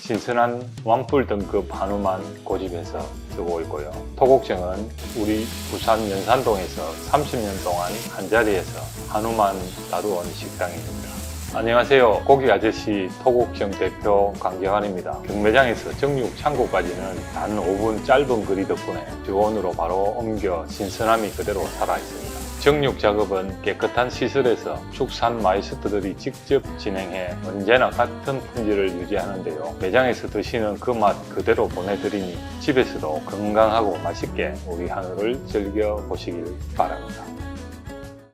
신선한 완뿔 등급 한우만 고집해서 쓰고 있고요. 토곡정은 우리 부산 연산동에서 30년 동안 한자리에서 한우만 다루어온 식당입니다. 안녕하세요. 고기 아저씨 토곡정 대표 강경환입니다. 경매장에서 정육 창고까지는 단 5분 짧은 거리 덕분에 주원으로 바로 옮겨 신선함이 그대로 살아있습니다. 정육 작업은 깨끗한 시설에서 축산 마이스터들이 직접 진행해 언제나 같은 품질을 유지하는데요. 매장에서 드시는 그 맛 그대로 보내드리니 집에서도 건강하고 맛있게 우리 한우를 즐겨보시길 바랍니다.